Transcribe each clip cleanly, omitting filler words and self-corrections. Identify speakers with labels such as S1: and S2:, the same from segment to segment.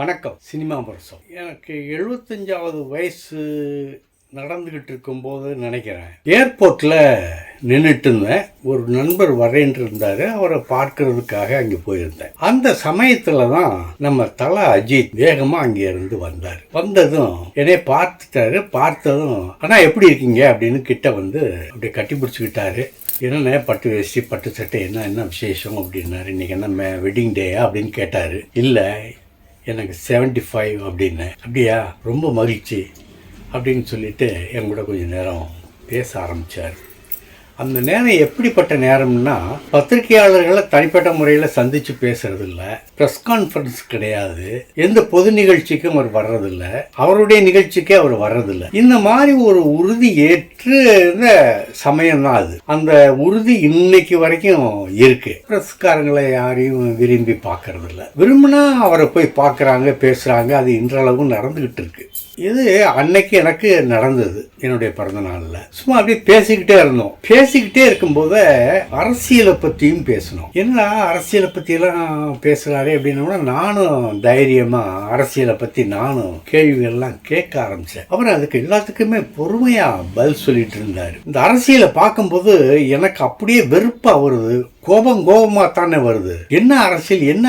S1: வணக்கம். சினிமா வருஷம் எனக்கு 75வது வயசு நடந்துகிட்டு இருக்கும்போது நினைக்கிறேன், ஏர்போர்ட்டில் நின்றுட்டு இருந்தேன். ஒரு நண்பர் வரேன் இருந்தார், அவரை பார்க்கறதுக்காக அங்கே போயிருந்தேன். அந்த சமயத்தில் தான் நம்ம தல அஜித் வேகமாக அங்கே இருந்து வந்தார். வந்ததும் என்னைய பார்த்துட்டாரு. பார்த்ததும் ஆனால் எப்படி இருக்கீங்க அப்படின்னு கிட்ட வந்து அப்படியே கட்டி பிடிச்சிக்கிட்டாரு. என்னென்ன பட்டு வேஷ்டி பட்டு சட்டை என்ன விசேஷம் அப்படின்னாரு. இன்றைக்கி என்ன வெட்டிங் டேயா அப்படின்னு கேட்டார். இல்லை, எனக்கு 75 அப்படின்னு. அப்படியா, ரொம்ப மகிழ்ச்சி அப்படின்னு சொல்லிட்டு என் கூட கொஞ்சம் நேரம் பேச ஆரம்பித்தார். அந்த நேரம் எப்படிப்பட்ட நேரம்னா, பத்திரிகையாளர்களை தனிப்பட்ட முறையில் சந்தித்து பேசுறது இல்லை, ப்ரெஸ் கான்ஃபரன்ஸ் கிடையாது, எந்த பொது நிகழ்ச்சிக்கும் அவர் வர்றதில்லை, அவருடைய நிகழ்ச்சிக்கே அவர் வர்றதில்லை. இந்த மாதிரி ஒரு உறுதி ஏற்று சமயம்தான் அது. அந்த உறுதி இன்னைக்கு வரைக்கும் இருக்கு. ப்ரெஸ்காரங்களை யாரையும் விரும்பி பார்க்கறது இல்லை. விரும்பினா அவரை போய் பார்க்குறாங்க, பேசுகிறாங்க. அது இன்றளவும் நடந்துக்கிட்டு இருக்கு. இது அன்னைக்கு எனக்கு நடந்தது, என்னுடைய பிறந்த நாளில். சும்மா அப்படியே பேசிக்கிட்டே இருந்தோம். பேசிக்கிட்டே இருக்கும்போது அரசியலை பற்றியும் பேசணும். என்ன அரசியலை பற்றியெல்லாம் பேசுகிறாரே அப்படின்னா, நானும் தைரியமாக அரசியலை பற்றி நானும் கேள்விகள்லாம் கேட்க ஆரம்பித்தேன். அப்புறம் அதுக்கு எல்லாத்துக்குமே பொறுமையாக பதில் சொல்லிட்டு இருந்தார். இந்த அரசியலை பார்க்கும்போது எனக்கு அப்படியே வெறுப்பாக வருது, கோபமாக தானே வருது. என்ன அரசியல், என்ன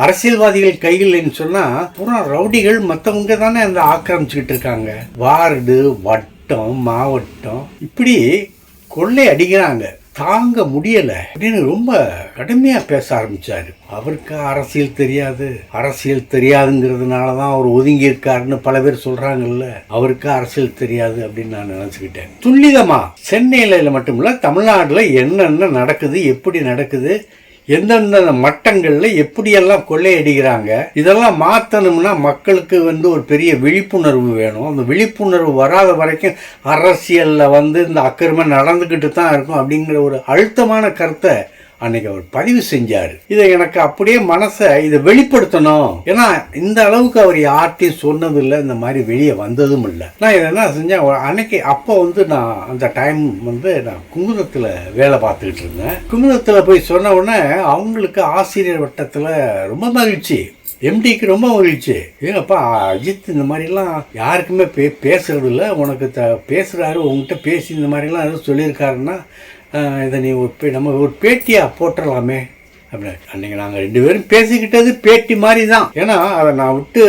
S1: அரசியல்வாதிகள் கையில்னு சொன்னா பூரா ரவுடிகள் மற்றவங்க தானே அந்த ஆக்கிரமிச்சுக்கிட்டு இருக்காங்க. வார்டு, வட்டம், மாவட்டம் இப்படி கொள்ளை அடிக்கிறாங்க. தாங்க முடியல அப்படின்னு ரொம்ப கடுமையா பேச ஆரம்பிச்சாரு. அவருக்கு அரசியல் தெரியாது, அரசியல் தெரியாதுங்கிறதுனாலதான் அவர் ஒதுங்கி இருக்காருன்னு பல பேர் சொல்றாங்கல்ல. அவருக்கு அரசியல் தெரியாது அப்படின்னு நான் நினைச்சுக்கிட்டேன். துல்லிதமா சென்னையில மட்டும் இல்ல, தமிழ்நாடுல என்னென்ன நடக்குது, எப்படி நடக்குது, எந்தெந்த மட்டங்கள்ல எப்படியெல்லாம் கொள்ளையடிக்கிறாங்க, இதெல்லாம் மாற்றணும்னா மக்களுக்கு ஒரு பெரிய விழிப்புணர்வு வேணும். அந்த விழிப்புணர்வு வராத வரைக்கும் அரசியல்ல இந்த அக்கிரமம் நடந்துக்கிட்டு தான் இருக்கும் அப்படிங்கிற ஒரு அழுத்தமான கருத்தை அன்னைக்கு அவர் பதிவு செஞ்சார். இதை எனக்கு அப்படியே இதை வெளிப்படுத்தணும். ஏன்னா இந்த அளவுக்கு அவர் யார்ட்டையும் சொன்னதில்லை, இந்த மாதிரி வெளியே வந்ததும் இல்லை. நான் இதை என்ன செஞ்சேன், அன்னைக்கு அப்போ நான் அந்த டைம் நான் குமுதத்தில் வேலை பார்த்துக்கிட்டு இருந்தேன். குமுதத்தில் போய் சொன்ன உடனே அவங்களுக்கு ஆசிரியர் வட்டத்தில் ரொம்ப மகிழ்ச்சி, எம்டிக்கு ரொம்ப மகிழ்ச்சி. ஏங்கப்பா அஜித் இந்த மாதிரிலாம் யாருக்குமே பேசுறது இல்லை, உனக்கு பேசுகிறாரு, உங்ககிட்ட பேசி இந்த மாதிரிலாம் எதுவும் சொல்லியிருக்காருன்னா இதை நீ நம்ம ஒரு பேட்டியாக போட்டுடலாமே அப்படின்னு. அன்றைக்கி நாங்கள் 2 பேரும் பேசிக்கிட்டது பேட்டி மாதிரி தான். ஏன்னா அதை நான் விட்டு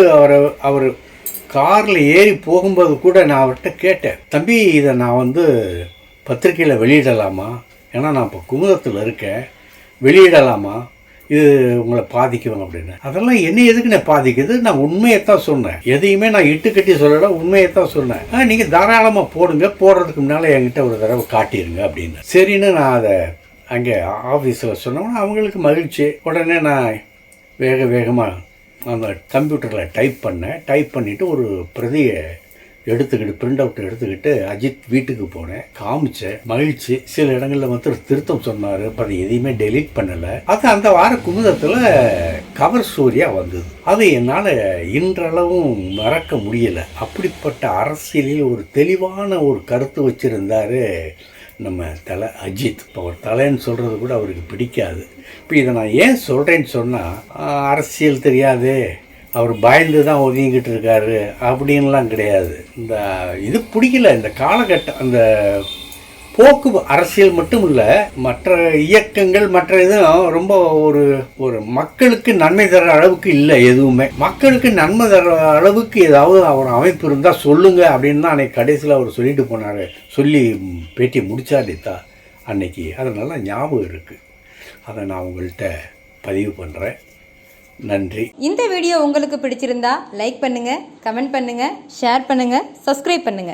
S1: அவர் காரில் ஏறி போகும்போது கூட நான் அவர்கிட்ட கேட்டேன், தம்பி இதை நான் பத்திரிக்கையில் வெளியிடலாமா, ஏன்னா நான் இப்போ குமுதத்தில் இருக்கேன், வெளியிடலாமா, இது உங்களை பாதிக்கும் அப்படின்னு. அதெல்லாம் என்ன எதுக்குன்னு பாதிக்குது, நான் உண்மையை தான் சொன்னேன். எதையுமே நான் இட்டு கட்டி சொல்லல, உண்மையை தான் சொன்னேன். நீங்கள் தாராளமாக போடுங்க, போடுறதுக்கு முன்னால் என்கிட்ட ஒரு தடவை காட்டிடுங்க அப்படின்னு. சரின்னு நான் அதை அங்கே ஆஃபீஸில் சொன்னோன்னா அவங்களுக்கு மகிழ்ச்சி. உடனே நான் வேகமாக அந்த கம்ப்யூட்டரில் டைப் பண்ணிவிட்டு ஒரு பிரதியை எடுத்துக்கிட்டு பிரிண்ட் அவுட் எடுத்துக்கிட்டு அஜித் வீட்டுக்கு போனேன், காமிச்சேன். மகிழ்ச்சி. சில இடங்களில் திருத்தம் சொன்னார், அதை எதையுமே டெலீட் பண்ணலை. அது அந்த வார குமுதத்தில் கவர் ஸ்டோரியாக வந்தது. அது என்னால் இன்றளவும் மறக்க முடியலை. அப்படிப்பட்ட அரசியலில் ஒரு தெளிவான ஒரு கருத்து வச்சுருந்தார் நம்ம தலை அஜித். இப்போ அவர் தலைன்னு சொல்கிறது கூட அவருக்கு பிடிக்காது. இப்போ இதை நான் ஏன் சொல்கிறேன்னு சொன்னால், அரசியல் தெரியாது, அவர் பயந்து தான் ஒதுங்கிட்டு இருக்காரு அப்படின்லாம் கிடையாது. இந்த இது பிடிக்கல, இந்த காலகட்டம், அந்த போக்கு அரசியல் மட்டும் இல்லை, மற்ற இயக்கங்கள் மற்ற இதுவும் ரொம்ப ஒரு மக்களுக்கு நன்மை தர அளவுக்கு இல்லை. எதுவுமே மக்களுக்கு நன்மை தர அளவுக்கு ஏதாவது ஒரு அமைப்பு இருந்தால் சொல்லுங்க அப்படின்னு தான் அன்னைக்கு கடைசியில் அவர் சொல்லிட்டு போனார். சொல்லி பேட்டி முடிச்சாடித்தா அன்னைக்கு. அதனால ஞாபகம் இருக்குது, அதை நான் உங்கள்கிட்ட பதிவு பண்ணுறேன். நன்றி.
S2: இந்த வீடியோ உங்களுக்கு பிடிச்சிருந்தா லைக் பண்ணுங்க, கமெண்ட் பண்ணுங்க, ஷேர் பண்ணுங்க, சப்ஸ்கிரைப் பண்ணுங்க.